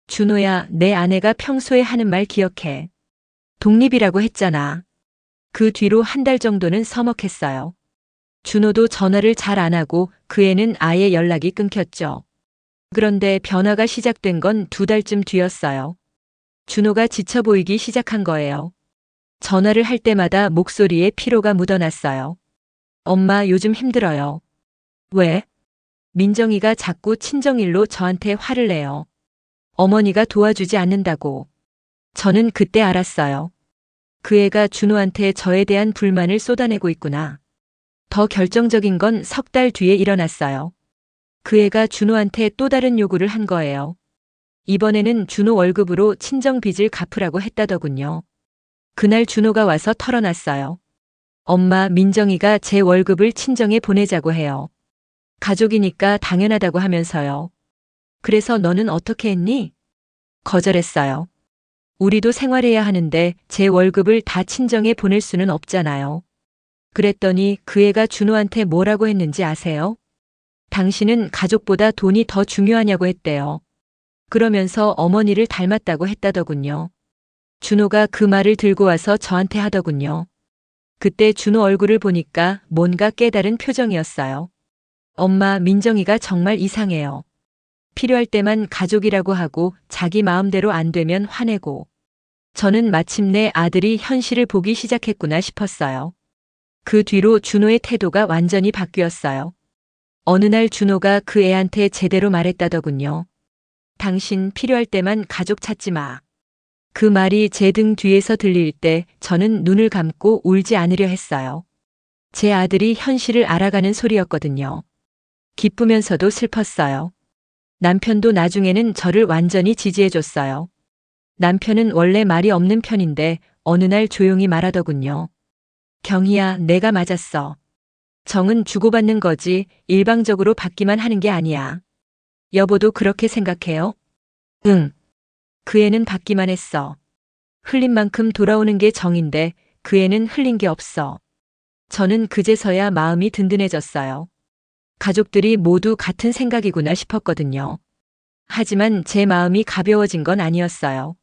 Speaker 1: 준호야, 내 아내가 평소에 하는 말 기억해. 독립이라고 했잖아. 그 뒤로 한 달 정도는 서먹했어요. 준호도 전화를 잘 안 하고 그 애는 아예 연락이 끊겼죠. 그런데 변화가 시작된 건 2달쯤 뒤였어요. 준호가 지쳐 보이기 시작한 거예요. 전화를 할 때마다 목소리에 피로가 묻어났어요. 엄마, 요즘 힘들어요. 왜? 민정이가 자꾸 친정일로 저한테 화를 내요. 어머니가 도와주지 않는다고. 저는 그때 알았어요. 그 애가 준호한테 저에 대한 불만을 쏟아내고 있구나. 더 결정적인 건 3달 뒤에 일어났어요. 그 애가 준호한테 또 다른 요구를 한 거예요. 이번에는 준호 월급으로 친정 빚을 갚으라고 했다더군요. 그날 준호가 와서 털어놨어요. 엄마, 민정이가 제 월급을 친정에 보내자고 해요. 가족이니까 당연하다고 하면서요. 그래서 너는 어떻게 했니? 거절했어요. 우리도 생활해야 하는데 제 월급을 다 친정에 보낼 수는 없잖아요. 그랬더니 그 애가 준호한테 뭐라고 했는지 아세요? 당신은 가족보다 돈이 더 중요하냐고 했대요. 그러면서 어머니를 닮았다고 했다더군요. 준호가 그 말을 들고 와서 저한테 하더군요. 그때 준호 얼굴을 보니까 뭔가 깨달은 표정이었어요. 엄마, 민정이가 정말 이상해요. 필요할 때만 가족이라고 하고 자기 마음대로 안 되면 화내고. 저는 마침내 아들이 현실을 보기 시작했구나 싶었어요. 그 뒤로 준호의 태도가 완전히 바뀌었어요. 어느 날 준호가 그 애한테 제대로 말했다더군요. 당신 필요할 때만 가족 찾지 마. 그 말이 제 등 뒤에서 들릴 때 저는 눈을 감고 울지 않으려 했어요. 제 아들이 현실을 알아가는 소리였거든요. 기쁘면서도 슬펐어요. 남편도 나중에는 저를 완전히 지지해줬어요. 남편은 원래 말이 없는 편인데 어느 날 조용히 말하더군요. 경희야, 내가 맞았어. 정은 주고받는 거지 일방적으로 받기만 하는 게 아니야. 여보도 그렇게 생각해요? 응. 그 애는 받기만 했어. 흘린 만큼 돌아오는 게 정인데 그 애는 흘린 게 없어. 저는 그제서야 마음이 든든해졌어요. 가족들이 모두 같은 생각이구나 싶었거든요. 하지만 제 마음이 가벼워진 건 아니었어요.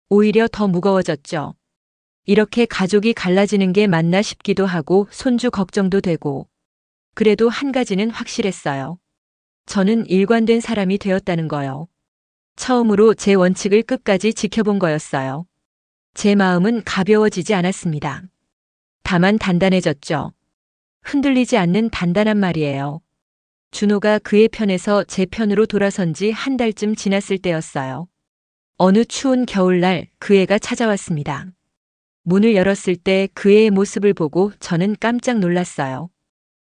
Speaker 1: 오히려 더 무거워졌죠. 이렇게 가족이 갈라지는 게 맞나 싶기도 하고 손주 걱정도 되고. 그래도 한 가지는 확실했어요. 저는 일관된 사람이 되었다는 거요. 처음으로 제 원칙을 끝까지 지켜본 거였어요. 제 마음은 가벼워지지 않았습니다. 다만 단단해졌죠. 흔들리지 않는 단단한 말이에요. 준호가 그의 편에서 제 편으로 돌아선 지 한 달쯤 지났을 때였어요. 어느 추운 겨울날 그 애가 찾아왔습니다. 문을 열었을 때 그 애의 모습을 보고 저는 깜짝 놀랐어요.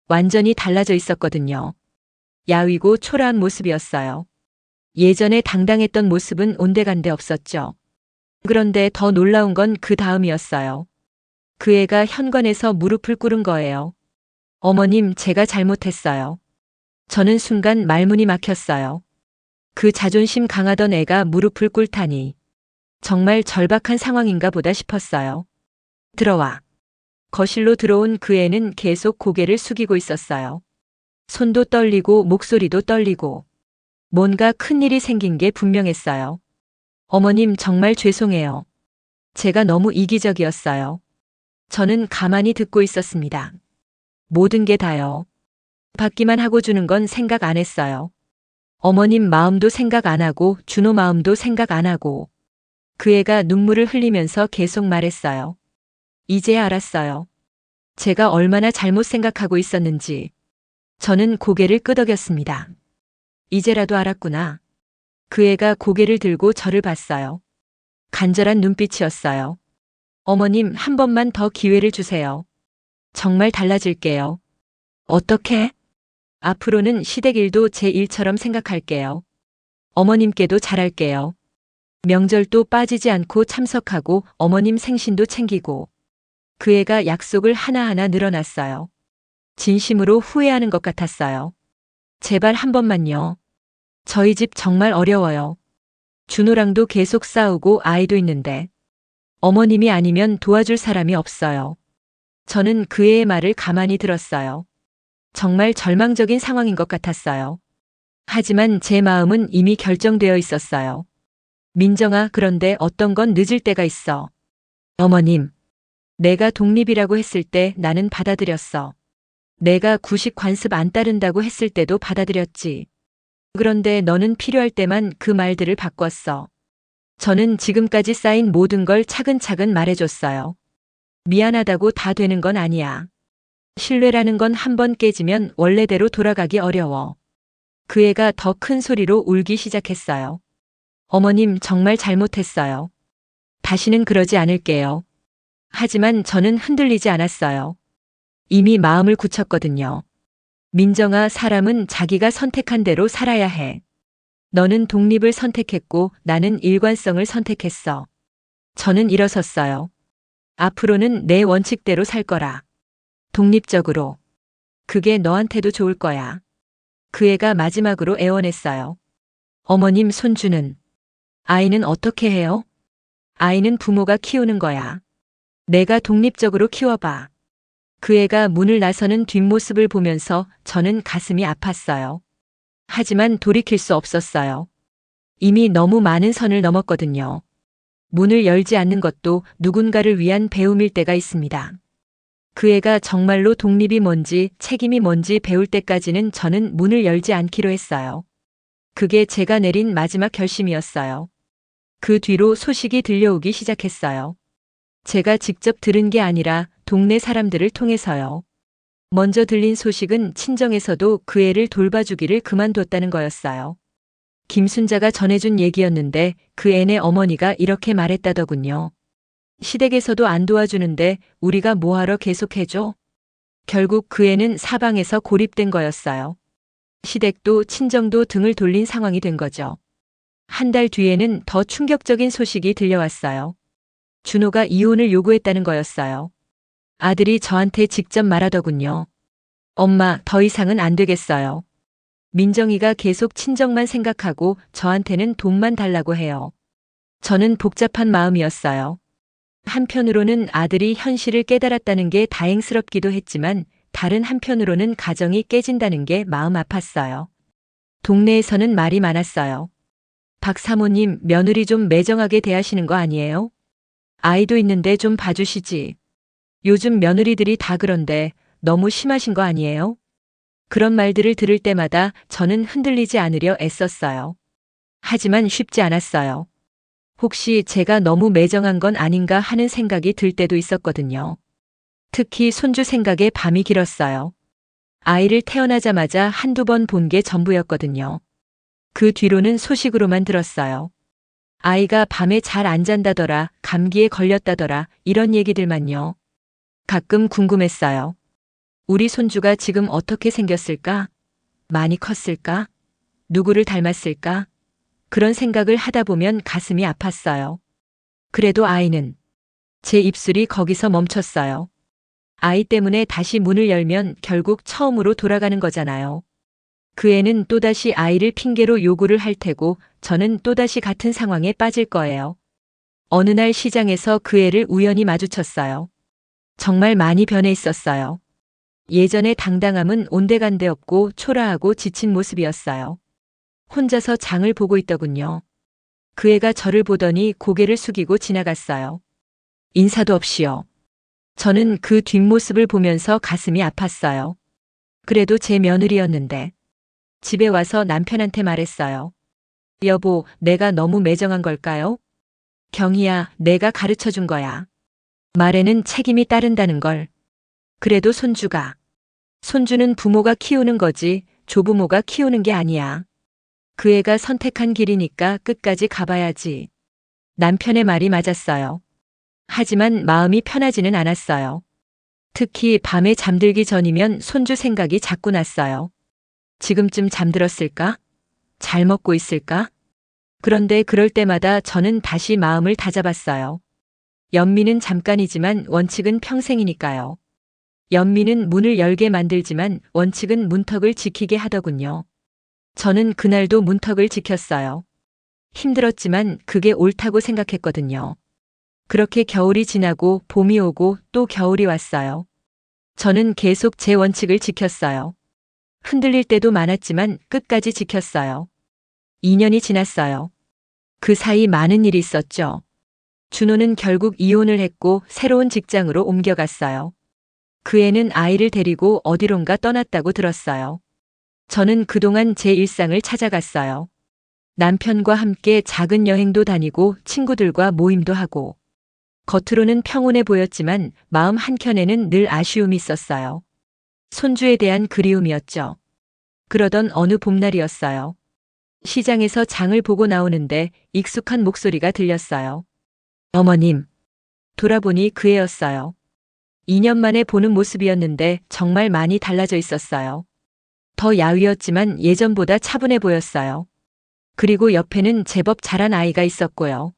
Speaker 1: 완전히 달라져 있었거든요. 야위고 초라한 모습이었어요. 예전에 당당했던 모습은 온데간데 없었죠. 그런데 더 놀라운 건 그 다음이었어요. 그 애가 현관에서 무릎을 꿇은 거예요. 어머님, 제가 잘못했어요. 저는 순간 말문이 막혔어요. 그 자존심 강하던 애가 무릎을 꿇다니. 정말 절박한 상황인가 보다 싶었어요. 들어와. 거실로 들어온 그 애는 계속 고개를 숙이고 있었어요. 손도 떨리고 목소리도 떨리고. 뭔가 큰일이 생긴 게 분명했어요. 어머님, 정말 죄송해요. 제가 너무 이기적이었어요. 저는 가만히 듣고 있었습니다. 모든 게 다요. 받기만 하고 주는 건 생각 안 했어요. 어머님 마음도 생각 안 하고 준호 마음도 생각 안 하고. 그 애가 눈물을 흘리면서 계속 말했어요. 이제야 알았어요. 제가 얼마나 잘못 생각하고 있었는지. 저는 고개를 끄덕였습니다. 이제라도 알았구나. 그 애가 고개를 들고 저를 봤어요. 간절한 눈빛이었어요. 어머님, 한 번만 더 기회를 주세요. 정말 달라질게요. 어떻게? 앞으로는 시댁 일도 제 일처럼 생각할게요. 어머님께도 잘할게요. 명절도 빠지지 않고 참석하고 어머님 생신도 챙기고. 그 애가 약속을 하나하나 늘어났어요. 진심으로 후회하는 것 같았어요. 제발 한 번만요. 저희 집 정말 어려워요. 준호랑도 계속 싸우고 아이도 있는데. 어머님이 아니면 도와줄 사람이 없어요. 저는 그 애의 말을 가만히 들었어요. 정말 절망적인 상황인 것 같았어요. 하지만 제 마음은 이미 결정되어 있었어요. 민정아, 그런데 어떤 건 늦을 때가 있어. 어머님, 내가 독립이라고 했을 때 나는 받아들였어. 내가 구식 관습 안 따른다고 했을 때도 받아들였지. 그런데 너는 필요할 때만 그 말들을 바꿨어. 저는 지금까지 쌓인 모든 걸 차근차근 말해줬어요. 미안하다고 다 되는 건 아니야. 신뢰라는 건 한 번 깨지면 원래대로 돌아가기 어려워. 그 애가 더 큰 소리로 울기 시작했어요. 어머님, 정말 잘못했어요. 다시는 그러지 않을게요. 하지만 저는 흔들리지 않았어요. 이미 마음을 굳혔거든요. 민정아, 사람은 자기가 선택한 대로 살아야 해. 너는 독립을 선택했고 나는 일관성을 선택했어. 저는 일어섰어요. 앞으로는 내 원칙대로 살 거라. 독립적으로. 그게 너한테도 좋을 거야. 그 애가 마지막으로 애원했어요. 어머님, 손주는? 아이는 어떻게 해요? 아이는 부모가 키우는 거야. 내가 독립적으로 키워봐. 그 애가 문을 나서는 뒷모습을 보면서 저는 가슴이 아팠어요. 하지만 돌이킬 수 없었어요. 이미 너무 많은 선을 넘었거든요. 문을 열지 않는 것도 누군가를 위한 배움일 때가 있습니다. 그 애가 정말로 독립이 뭔지 책임이 뭔지 배울 때까지는 저는 문을 열지 않기로 했어요. 그게 제가 내린 마지막 결심이었어요. 그 뒤로 소식이 들려오기 시작했어요. 제가 직접 들은 게 아니라 동네 사람들을 통해서요. 먼저 들린 소식은 친정에서도 그 애를 돌봐주기를 그만뒀다는 거였어요. 김순자가 전해준 얘기였는데 그 애네 어머니가 이렇게 말했다더군요. 시댁에서도 안 도와주는데 우리가 뭐하러 계속해줘? 결국 그 애는 사방에서 고립된 거였어요. 시댁도 친정도 등을 돌린 상황이 된 거죠. 한 달 뒤에는 더 충격적인 소식이 들려왔어요. 준호가 이혼을 요구했다는 거였어요. 아들이 저한테 직접 말하더군요. 엄마, 더 이상은 안 되겠어요. 민정이가 계속 친정만 생각하고 저한테는 돈만 달라고 해요. 저는 복잡한 마음이었어요. 한편으로는 아들이 현실을 깨달았다는 게 다행스럽기도 했지만 다른 한편으로는 가정이 깨진다는 게 마음 아팠어요. 동네에서는 말이 많았어요. 박 사모님, 며느리 좀 매정하게 대하시는 거 아니에요? 아이도 있는데 좀 봐주시지. 요즘 며느리들이 다 그런데 너무 심하신 거 아니에요? 그런 말들을 들을 때마다 저는 흔들리지 않으려 애썼어요. 하지만 쉽지 않았어요. 혹시 제가 너무 매정한 건 아닌가 하는 생각이 들 때도 있었거든요. 특히 손주 생각에 밤이 길었어요. 아이를 태어나자마자 한두 번 본 게 전부였거든요. 그 뒤로는 소식으로만 들었어요. 아이가 밤에 잘 안 잔다더라, 감기에 걸렸다더라, 이런 얘기들만요. 가끔 궁금했어요. 우리 손주가 지금 어떻게 생겼을까? 많이 컸을까? 누구를 닮았을까? 그런 생각을 하다 보면 가슴이 아팠어요. 그래도 아이는 제 입술이 거기서 멈췄어요. 아이 때문에 다시 문을 열면 결국 처음으로 돌아가는 거잖아요. 그 애는 또다시 아이를 핑계로 요구를 할 테고 저는 또다시 같은 상황에 빠질 거예요. 어느 날 시장에서 그 애를 우연히 마주쳤어요. 정말 많이 변해 있었어요. 예전의 당당함은 온데간데 없고 초라하고 지친 모습이었어요. 혼자서 장을 보고 있더군요. 그 애가 저를 보더니 고개를 숙이고 지나갔어요. 인사도 없이요. 저는 그 뒷모습을 보면서 가슴이 아팠어요. 그래도 제 며느리였는데. 집에 와서 남편한테 말했어요. 여보, 내가 너무 매정한 걸까요? 경희야, 내가 가르쳐 준 거야. 말에는 책임이 따른다는 걸. 그래도 손주는 부모가 키우는 거지 조부모가 키우는 게 아니야. 그 애가 선택한 길이니까 끝까지 가봐야지. 남편의 말이 맞았어요. 하지만 마음이 편하지는 않았어요. 특히 밤에 잠들기 전이면 손주 생각이 자꾸 났어요. 지금쯤 잠들었을까? 잘 먹고 있을까? 그런데 그럴 때마다 저는 다시 마음을 다잡았어요. 연민은 잠깐이지만 원칙은 평생이니까요. 연민은 문을 열게 만들지만 원칙은 문턱을 지키게 하더군요. 저는 그날도 문턱을 지켰어요. 힘들었지만 그게 옳다고 생각했거든요. 그렇게 겨울이 지나고 봄이 오고 또 겨울이 왔어요. 저는 계속 제 원칙을 지켰어요. 흔들릴 때도 많았지만 끝까지 지켰어요. 2년이 지났어요. 그 사이 많은 일이 있었죠. 준호는 결국 이혼을 했고 새로운 직장으로 옮겨갔어요. 그 애는 아이를 데리고 어디론가 떠났다고 들었어요. 저는 그동안 제 일상을 찾아갔어요. 남편과 함께 작은 여행도 다니고 친구들과 모임도 하고. 겉으로는 평온해 보였지만 마음 한켠에는 늘 아쉬움이 있었어요. 손주에 대한 그리움이었죠. 그러던 어느 봄날이었어요. 시장에서 장을 보고 나오는데 익숙한 목소리가 들렸어요. 어머님. 돌아보니 그 애였어요. 2년 만에 보는 모습이었는데 정말 많이 달라져 있었어요. 더 야위었지만 예전보다 차분해 보였어요. 그리고 옆에는 제법 자란 아이가 있었고요.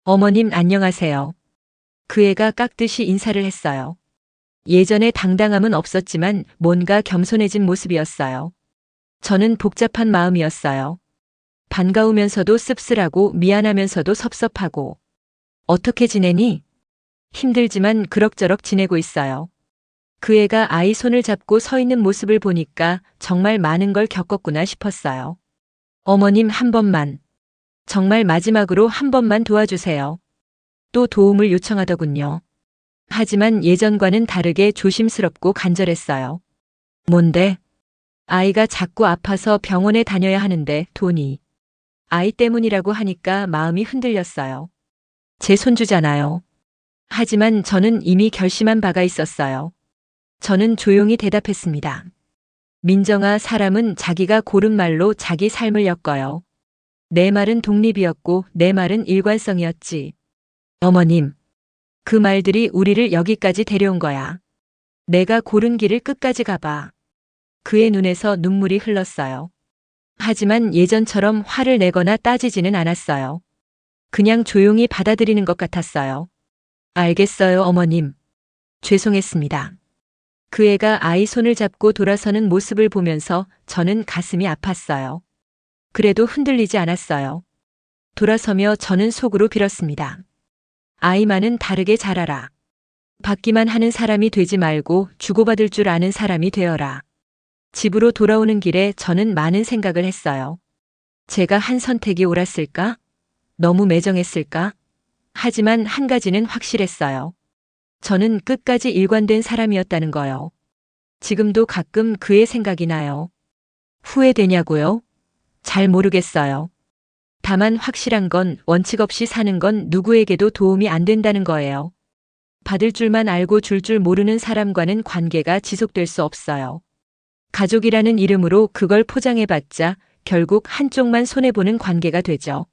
Speaker 1: 어머님 안녕하세요. 그 애가 깍듯이 인사를 했어요. 예전에 당당함은 없었지만 뭔가 겸손해진 모습이었어요. 저는 복잡한 마음이었어요. 반가우면서도 씁쓸하고 미안하면서도 섭섭하고. 어떻게 지내니? 힘들지만 그럭저럭 지내고 있어요. 그 애가 아이 손을 잡고 서 있는 모습을 보니까 정말 많은 걸 겪었구나 싶었어요. 어머님 한 번만, 정말 마지막으로 한 번만 도와주세요. 또 도움을 요청하더군요. 하지만 예전과는 다르게 조심스럽고 간절했어요. 뭔데? 아이가 자꾸 아파서 병원에 다녀야 하는데 돈이. 아이 때문이라고 하니까 마음이 흔들렸어요. 제 손주잖아요. 하지만 저는 이미 결심한 바가 있었어요. 저는 조용히 대답했습니다. 민정아, 사람은 자기가 고른 말로 자기 삶을 엮어요. 내 말은 독립이었고 내 말은 일관성이었지. 어머님, 그 말들이 우리를 여기까지 데려온 거야. 내가 고른 길을 끝까지 가봐. 그의 눈에서 눈물이 흘렀어요. 하지만 예전처럼 화를 내거나 따지지는 않았어요. 그냥 조용히 받아들이는 것 같았어요. 알겠어요, 어머님. 죄송했습니다. 그 애가 아이 손을 잡고 돌아서는 모습을 보면서 저는 가슴이 아팠어요. 그래도 흔들리지 않았어요. 돌아서며 저는 속으로 빌었습니다. 아이만은 다르게 자라라. 받기만 하는 사람이 되지 말고 주고받을 줄 아는 사람이 되어라. 집으로 돌아오는 길에 저는 많은 생각을 했어요. 제가 한 선택이 옳았을까? 너무 매정했을까? 하지만 한 가지는 확실했어요. 저는 끝까지 일관된 사람이었다는 거요. 지금도 가끔 그의 생각이 나요. 후회되냐고요? 잘 모르겠어요. 다만 확실한 건 원칙 없이 사는 건 누구에게도 도움이 안 된다는 거예요. 받을 줄만 알고 줄 줄 모르는 사람과는 관계가 지속될 수 없어요. 가족이라는 이름으로 그걸 포장해봤자 결국 한쪽만 손해보는 관계가 되죠.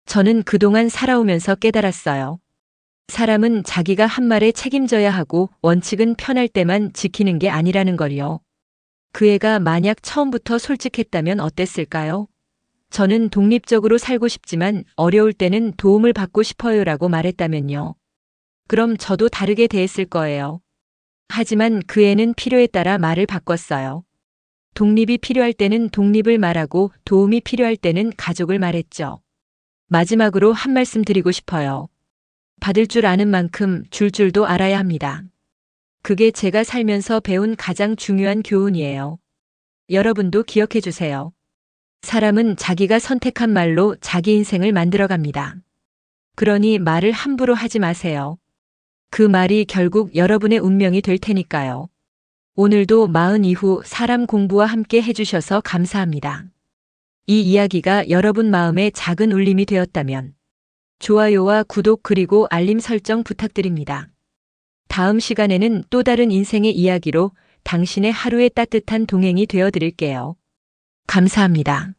Speaker 1: 저는 그동안 살아오면서 깨달았어요. 사람은 자기가 한 말에 책임져야 하고 원칙은 편할 때만 지키는 게 아니라는 걸요. 그 애가 만약 처음부터 솔직했다면 어땠을까요? 저는 독립적으로 살고 싶지만 어려울 때는 도움을 받고 싶어요라고 말했다면요. 그럼 저도 다르게 대했을 거예요. 하지만 그 애는 필요에 따라 말을 바꿨어요. 독립이 필요할 때는 독립을 말하고 도움이 필요할 때는 가족을 말했죠. 마지막으로 한 말씀 드리고 싶어요. 받을 줄 아는 만큼 줄 줄도 알아야 합니다. 그게 제가 살면서 배운 가장 중요한 교훈이에요. 여러분도 기억해 주세요. 사람은 자기가 선택한 말로 자기 인생을 만들어갑니다. 그러니 말을 함부로 하지 마세요. 그 말이 결국 여러분의 운명이 될 테니까요. 오늘도 마흔 이후 사람 공부와 함께 해주셔서 감사합니다. 이 이야기가 여러분 마음에 작은 울림이 되었다면 좋아요와 구독 그리고 알림 설정 부탁드립니다. 다음 시간에는 또 다른 인생의 이야기로 당신의 하루의 따뜻한 동행이 되어 드릴게요. 감사합니다.